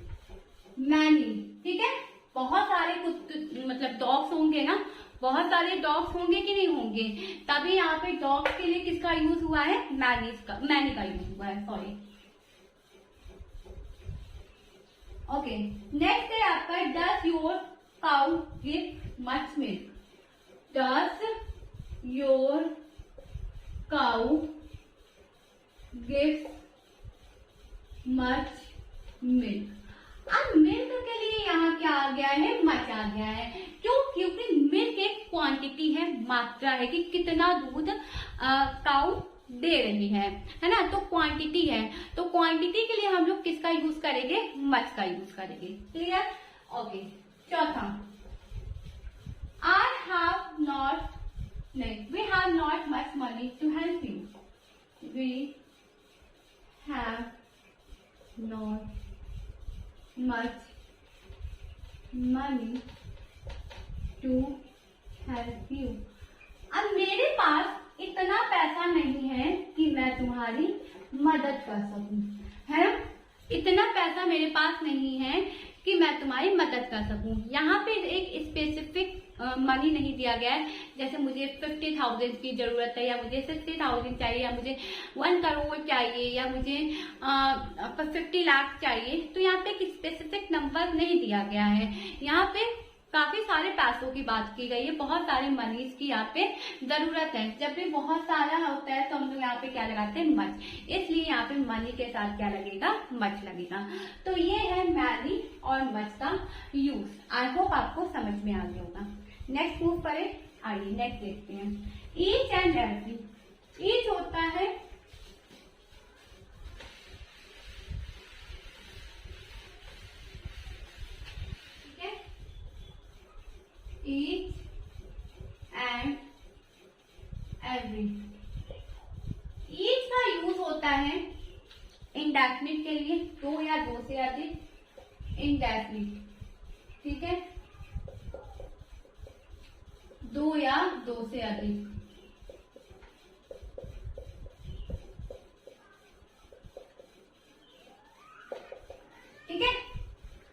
many, ठीक है। बहुत सारे कुत्ते, मतलब डॉग्स होंगे ना, बहुत सारे डॉग्स होंगे कि नहीं होंगे, तभी यहाँ पे डॉग्स के लिए किसका यूज हुआ है, मैनी का यूज हुआ है, सॉरी। ओके, नेक्स्ट है आपका does your cow give much milk, does your cow give much milk. अब मिल्क के लिए यहाँ क्या आ गया है, मच आ गया है, क्यों, क्योंकि मिल्क एक क्वांटिटी है, मात्रा है कि कितना दूध काउ दे रही है ना, तो क्वांटिटी है, तो क्वांटिटी के लिए हम लोग किसका यूज करेंगे, मच का यूज करेंगे। क्लियर। ओके, चौथा, आई हैव नॉट, नहीं, we have not much money to help you, we have not much money to help you. अब मेरे पास इतना पैसा नहीं है कि मैं तुम्हारी मदद कर सकूं, है ना, इतना पैसा मेरे पास नहीं है कि मैं तुम्हारी मदद कर सकूं। यहाँ पे एक स्पेसिफिक मनी नहीं दिया गया है, जैसे मुझे 50,000 की जरूरत है, या मुझे 60,000 चाहिए, या मुझे 1 करोड़ चाहिए, या मुझे 50 लाख चाहिए, तो यहाँ पे एक स्पेसिफिक नंबर नहीं दिया गया है। यहाँ पे काफी सारे पैसों की बात की गई है, बहुत सारे मनीज की यहाँ पे जरूरत है। जब भी बहुत सारा होता है तो हम लोग यहाँ पे क्या लगाते हैं, मच, इसलिए यहाँ पे मनी के साथ क्या लगेगा, मच लगेगा। तो ये है मैनी और मच का यूज। आई होप आपको समझ में आ गया होगा। नेक्स्ट मूव करें, आइए नेक्स्ट देखते हैं। ईच एंड एवरी, ईच होता है each and every। each का यूज होता है इंडेफिनिट के लिए, दो या दो से अधिक, इंडेफिनिट, ठीक है, दो या दो से अधिक। ठीक है,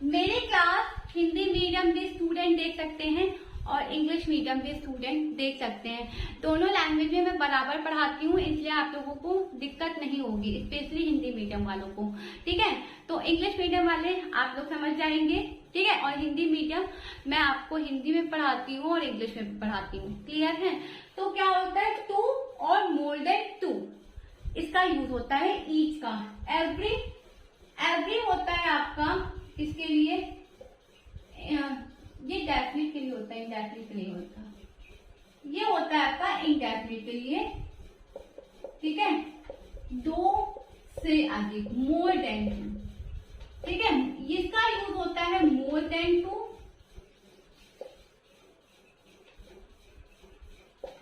मेरे क्लास हिंदी मीडियम के स्टूडेंट देख सकते हैं और इंग्लिश मीडियम के स्टूडेंट देख सकते हैं। दोनों लैंग्वेज में मैं बराबर पढ़ाती हूँ, इसलिए आप लोगों को दिक्कत नहीं होगी, स्पेशली हिंदी मीडियम वालों को। ठीक है, तो इंग्लिश मीडियम वाले आप लोग समझ जाएंगे, ठीक है, और हिंदी मीडियम मैं आपको हिंदी में पढ़ाती हूँ और इंग्लिश में भी पढ़ाती हूँ। क्लियर है? तो क्या होता है, टू और मोर देन टू, इसका यूज होता है ईच का। एवरी, एवरी होता है आपका इसके लिए, ये डेफिनेट के लिए होता है, इंडेफिनिट के लिए होता है। ये होता है आपका इंडेफिनिट के लिए, ठीक है, दो से अधिक, मोर देन टू। ठीक है, इसका यूज होता है मोर देन टू,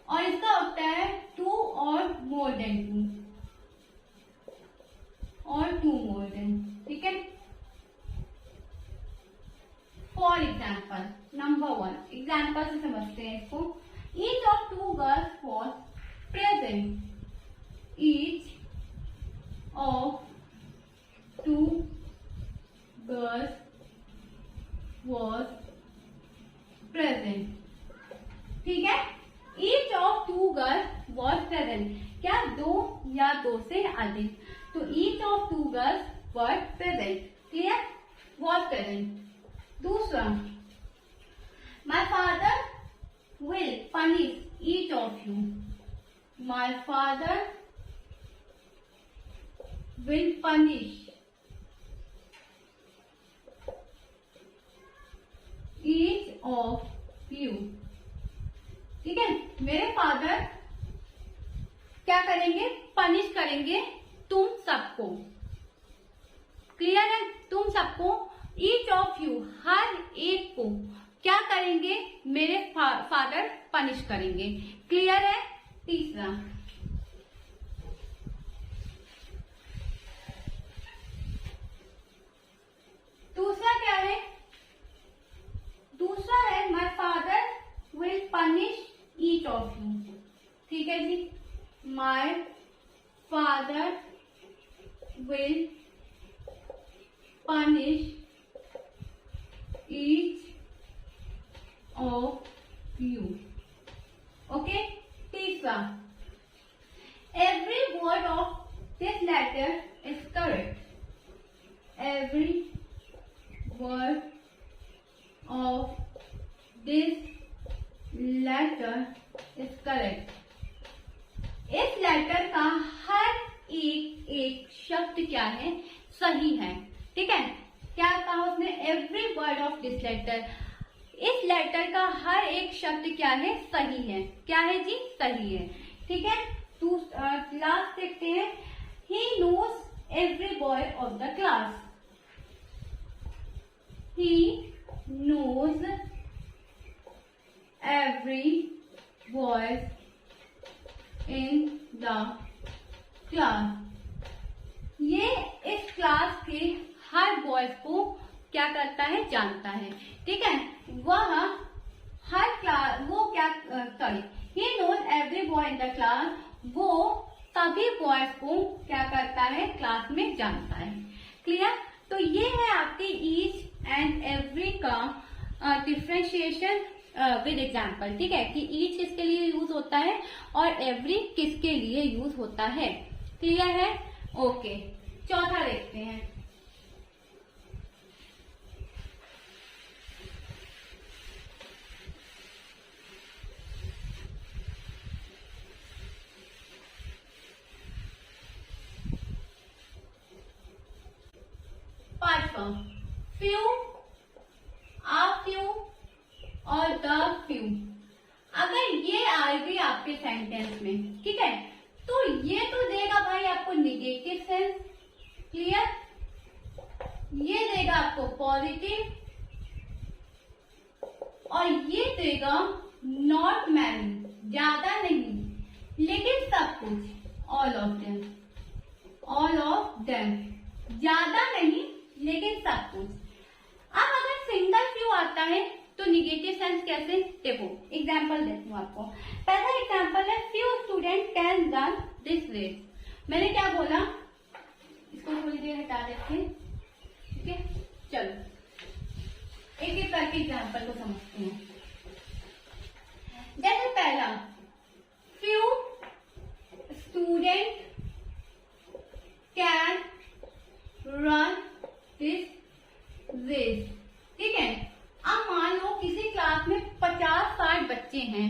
और इसका होता है टू और मोर देन टू, और टू मोर देन। ठीक है, for example, number one, example से समझते हैं इसको। Each of two girls was present, each of two girls was present. ठीक है, each of two girls was present, क्या दो या दो से अधिक, तो each of two girls was present. Clear, was present. दूसरा, my father will punish each of you, my father will punish each of you. ठीक है, मेरे फादर क्या करेंगे, पनिश करेंगे तुम सबको। क्लियर है, तुम सबको, ईच ऑफ यू, हर एक को क्या करेंगे, मेरे फादर पनिश करेंगे। क्लियर है। तीसरा, दूसरा क्या है, दूसरा है my father will punish each of you. ठीक है जी, my father will punish each of you। Okay, तीसरा, every word of this letter is correct, every word of this letter is correct। इस लेटर का हर एक शब्द क्या है, सही है। ठीक है, क्या कहा उसने, every word of this letter, इस लेटर का हर एक शब्द क्या है, सही है। क्या है जी, सही है। ठीक है, लास्ट देखते हैं, he knows every boy of the class, he knows every boy in the class. ये इस क्लास के हर बॉयज को क्या करता है, जानता है। ठीक है, वह हर क्लास, वो क्या, sorry, he knows every boy in the class, वो सभी बॉयज को क्या करता है, क्लास में जानता है। क्लियर, तो ये है आपकी ईच एंड एवरी का डिफ्रेंशिएशन विद एग्जाम्पल। ठीक है, कि ईच किसके लिए यूज होता है और एवरी किसके लिए यूज होता है। क्लियर है, ओके। चौथा देखते हैं, फ्यू। अगर ये आएगी आपके सेंटेंस में, ठीक है, तो ये तो देगा भाई आपको निगेटिव सेंस, क्लियर। ये देगा आपको पॉजिटिव और ये देगा नॉट मैनी, ज्यादा नहीं लेकिन सब कुछ, all of them, all of them, ज्यादा नहीं लेकिन सब कुछ। अब अगर सिंगल फ्यू आता है तो निगेटिव सेंस कैसे, देखो एग्जांपल देती हूँ आपको। पहला एग्जांपल है few student can learn this race. मैंने क्या बोला, इसको थोड़ी देर हटा देते हैं, ठीक है। चलो एक एक करके एग्जांपल को समझते हैं। जैसे पहला, few student can run this race, ठीक है। अब मान लो किसी क्लास में 50-60 बच्चे हैं,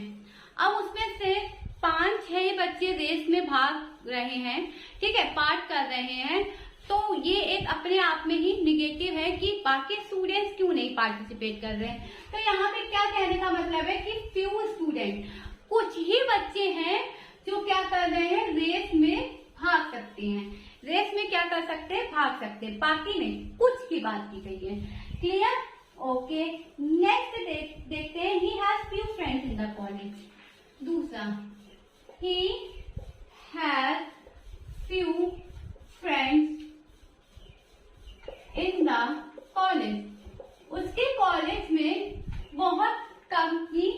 अब उसमें से 5-6 बच्चे रेस में भाग रहे हैं, ठीक है, पार्ट कर रहे हैं, तो ये एक अपने आप में ही निगेटिव है कि बाकी स्टूडेंट्स क्यों नहीं पार्टिसिपेट कर रहे हैं। तो यहाँ पे क्या कहने का मतलब है कि फ्यू स्टूडेंट, कुछ ही बच्चे हैं जो क्या कर रहे हैं, रेस में भाग सकते हैं। रेस में क्या कर सकते हैं, भाग सकते हैं, बाकी नहीं, कुछ की बात की गई है, क्लियर। ओके, नेक्स्ट देखते हैं, he has few friends in the college. दूसरा, he has few friends in the college. उसके कॉलेज में बहुत कम ही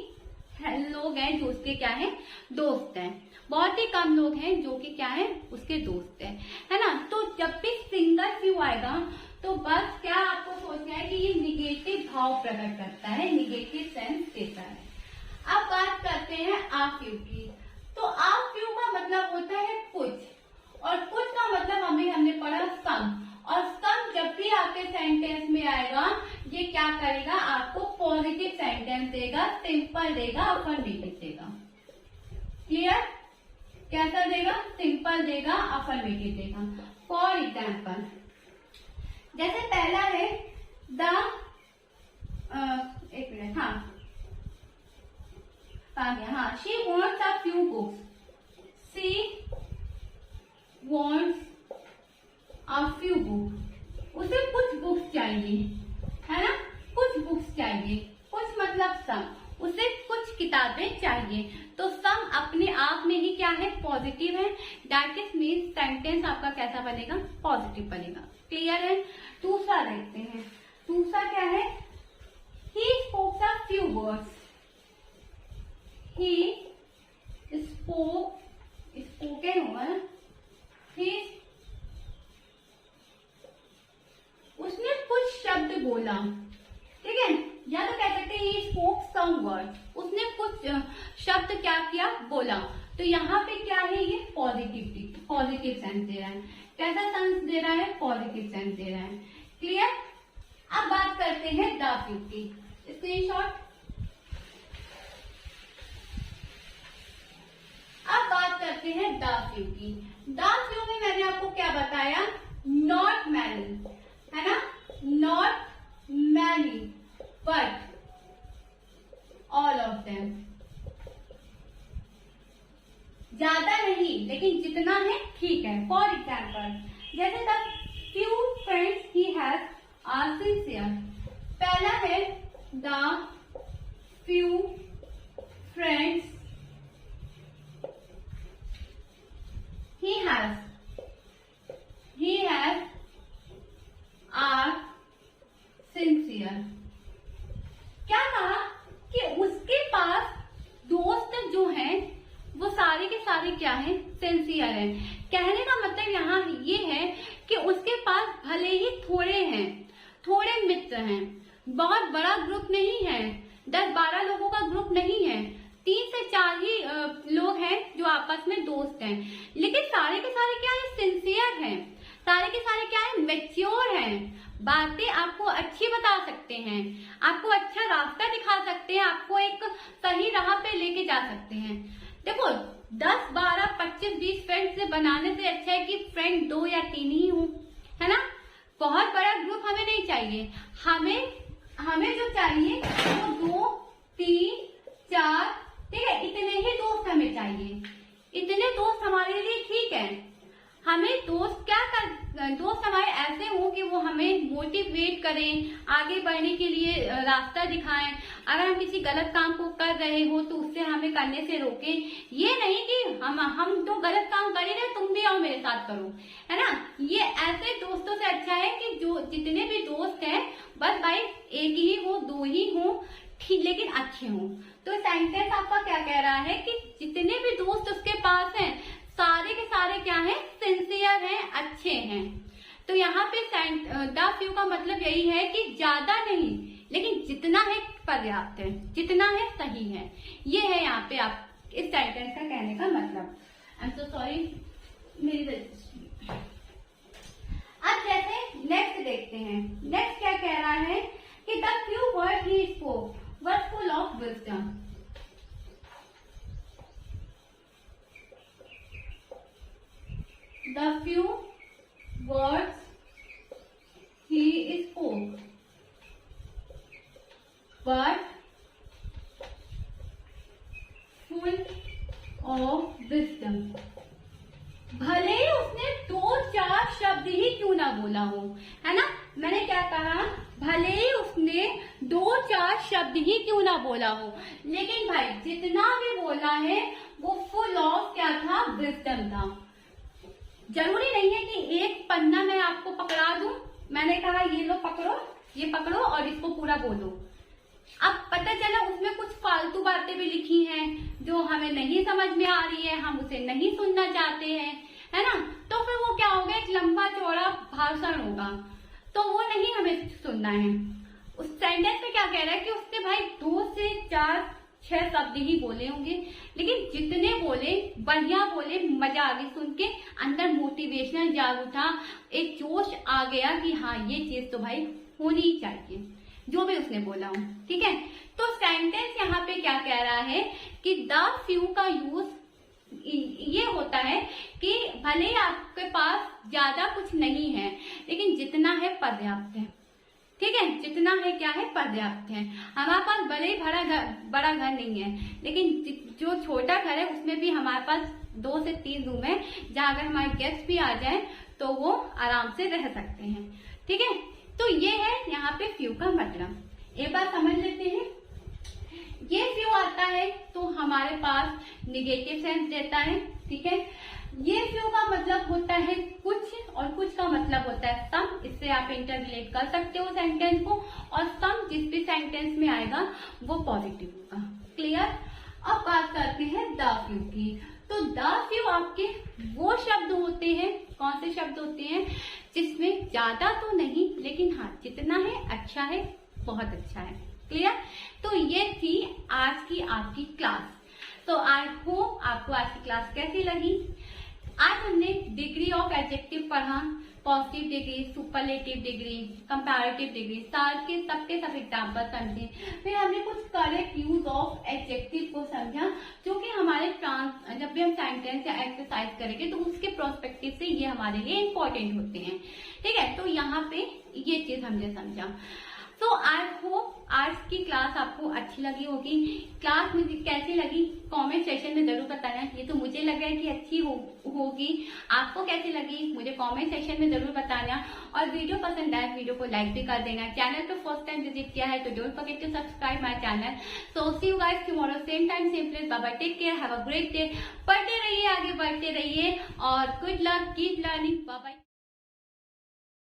लोग हैं जो उसके क्या है, दोस्त हैं, बहुत ही कम लोग हैं जो कि क्या है, उसके दोस्त हैं, है ना। तो जब भी सिंगल फ्यू आएगा तो बस क्या आपको सोचना है कि ये निगेटिव भाव प्रकट करता है, निगेटिव सेंस देता है। अब बात करते हैं आ फ्यू की। तो आ फ्यू का मतलब होता है कुछ, और कुछ का मतलब हमने पढ़ा सम, और सम जब भी आपके सेंटेंस में आएगा ये क्या करेगा, आपको पॉजिटिव सेंटेंस देगा, सिंपल देगा, अफर्मेटिव देगा, क्लियर। कैसा देगा, सिंपल देगा, अफर्मेटिव देगा। फॉर एग्जाम्पल, जैसे पहला है एक मिनट, हाँ, she wants a few books, she wants a few book, उसे कुछ बुक्स चाहिए, है ना, कुछ बुक्स चाहिए, कुछ मतलब सम, उसे कुछ किताबें चाहिए। तो सम अपने आप में ही क्या है, पॉजिटिव है, दैट इज मीन सेंटेंस आपका कैसा बनेगा, पॉजिटिव बनेगा, क्लियर है। दूसरा देखते हैं, दूसरा क्या है, he spoke a few words, he spoke, spoken होगा ना, he, उसने कुछ शब्द बोला, ठीक है, या तो कह सकते हैं he spoke some words, उसने कुछ शब्द क्या किया, बोला। तो यहाँ पे क्या है, ये पॉजिटिव सेंस दे रहा है। कैसा सेंस दे रहा है, पॉजिटिव सेंस दे रहा है, क्लियर। अब बात करते हैं द फ्यू की, स्क्रीनशॉट। अब बात करते हैं द फ्यू की। द फ्यू में मैंने आपको क्या बताया, नॉट मैनी, है ना, not many but all of them, ज्यादा नहीं लेकिन जितना है ठीक है। फॉर एग्जाम्पल, जैसे the few friends he has are sincere. पहला है the few friends he has are sincere। क्या कहा कि उसके पास दोस्त जो हैं वो सारे के सारे क्या हैं, सिंसियर हैं। कहने का मतलब यहाँ ये है कि उसके पास भले ही थोड़े हैं, थोड़े मित्र हैं, बहुत बड़ा ग्रुप नहीं है, 10-12 लोगों का ग्रुप नहीं है, 3 से 4 ही लोग हैं जो आपस में दोस्त हैं, लेकिन सारे के सारे क्या है, सिंसियर हैं, सारे के सारे क्या है, मैच्योर हैं, बातें आपको अच्छी बता सकते हैं, आपको अच्छा रास्ता दिखा सकते हैं, आपको एक सही राह पे लेके जा सकते हैं। देखो 10, 12, 25, 20 फ्रेंड से बनाने से अच्छा है कि फ्रेंड 2 या 3 ही हो, है ना। बहुत बड़ा ग्रुप हमें नहीं चाहिए, हमें जो चाहिए वो 2, 3 चाहिए। इतने दोस्त हमारे लिए ठीक है। हमें दोस्त दोस्त हमारे ऐसे हो कि वो हमें मोटिवेट करें, आगे बढ़ने के लिए रास्ता दिखाएं। अगर हम किसी गलत काम को कर रहे हो तो उससे हमें करने से रोकें। ये नहीं कि हम तो गलत काम कर ही रहे, तुम भी आओ मेरे साथ करो, है ना। ये ऐसे दोस्तों से अच्छा है कि जो जितने भी दोस्त हैं बस भाई एक ही हो, दो ही हो, ठीक, लेकिन अच्छे हों। तो सेंटेंस आपका क्या कह रहा है कि जितने भी दोस्त उसके पास हैं सारे के सारे क्या हैं, सिंसियर हैं, अच्छे हैं। तो यहाँ पे द फ्यू का मतलब यही है कि ज्यादा नहीं, लेकिन जितना है पर्याप्त है, जितना है सही है। ये है यहाँ पे आप इस सेंटेंस का कहने का मतलब। आई एम सो सॉरी मेरी। अब जैसे नेक्स्ट देखते हैं। नेक्स्ट क्या कह रहा है कि the few word he spoke were full of wisdom. The few words he spoke but full of wisdom। भले ही उसने 2-4 शब्द ही क्यों ना बोला हो, है ना। मैंने क्या कहा, भले ही उसने 2-4 शब्द ही क्यों ना बोला हो, लेकिन भाई जितना भी बोला है वो फुल ऑफ क्या था, विजडम था। जरूरी नहीं है कि एक पन्ना मैं आपको पकड़ा दूं, मैंने कहा ये लो पकड़ो, ये पकड़ो और इसको पूरा बोलो। अब पता चला उसमें कुछ फालतू बातें भी लिखी हैं जो हमें नहीं समझ में आ रही है, हम उसे नहीं सुनना चाहते हैं, है ना। तो फिर वो क्या होगा, एक लंबा चौड़ा भाषण होगा, तो वो नहीं हमें सुनना है। उस सेंटेंस में क्या कह रहा है कि उसने भाई 2 से 4 6 शब्द ही बोले होंगे, लेकिन जितने बोले बढ़िया बोले, मजा आ गई सुन के, अंदर मोटिवेशनल जाग उठा, एक जोश आ गया कि हाँ ये चीज तो भाई होनी ही चाहिए, जो भी उसने बोला हो, ठीक है। तो सेंटेंस यहाँ पे क्या कह रहा है कि द फ्यू का यूज ये होता है कि भले ही आपके पास ज्यादा कुछ नहीं है, लेकिन जितना है पर्याप्त है, ठीक है। जितना है क्या है, पर्याप्त है। हमारे पास बड़े ही बड़ा घर नहीं है, लेकिन जो छोटा घर है उसमें भी हमारे पास 2 से 3 रूम है, जहाँ अगर हमारे गेस्ट भी आ जाए तो वो आराम से रह सकते हैं, ठीक है। तो ये है यहाँ पे फ्यू का मतलब। एक बार समझ लेते हैं। ये फ्यू आता है तो हमारे पास निगेटिव सेंस देता है, ठीक है। ये फ्यू का मतलब होता है कुछ, और कुछ का मतलब होता है सम। इससे आप इंटररिलेट कर सकते हो सेंटेंस को, और सम जिस भी सेंटेंस में आएगा वो पॉजिटिव होगा। क्लियर। अब बात करते हैं द फ्यू की। तो द फ्यू आपके वो शब्द होते हैं, कौन से शब्द होते हैं, जिसमें ज्यादा तो नहीं, लेकिन हाँ जितना है अच्छा है, बहुत अच्छा है। क्लियर। तो ये थी आज की आपकी क्लास। तो आई होप आपको आज की क्लास कैसी लगी। आज हमने डिग्री ऑफ एडजेक्टिव पढ़ा, positive degree, superlative degree, comparative degree, सबके सब एग्जाम्पल समझे। फिर हमने कुछ करेक्ट यूज ऑफ एडजेक्टिव को समझा, जो कि हमारे जब भी हम सेंटेंस या एक्सरसाइज करेंगे तो उसके प्रोस्पेक्टिव से ये हमारे लिए इम्पोर्टेंट होते हैं, ठीक है। तो यहाँ पे ये चीज हमने समझा। तो आई होप आज की क्लास आपको अच्छी लगी होगी। क्लास मुझे कैसी लगी कमेंट सेक्शन में जरूर बताना। ये तो मुझे लग रहा है कि अच्छी होगी, आपको कैसी लगी मुझे कमेंट सेक्शन में जरूर बताना। और वीडियो पसंद आए वीडियो को लाइक भी कर देना। चैनल पे फर्स्ट टाइम विजिट किया है तो don't forget to subscribe my channel. So see you guys tomorrow same time same place. Bye bye, take care, have a great day. पढ़ते रहिए, आगे बढ़ते रहिए और good luck, keep learning. Bye bye.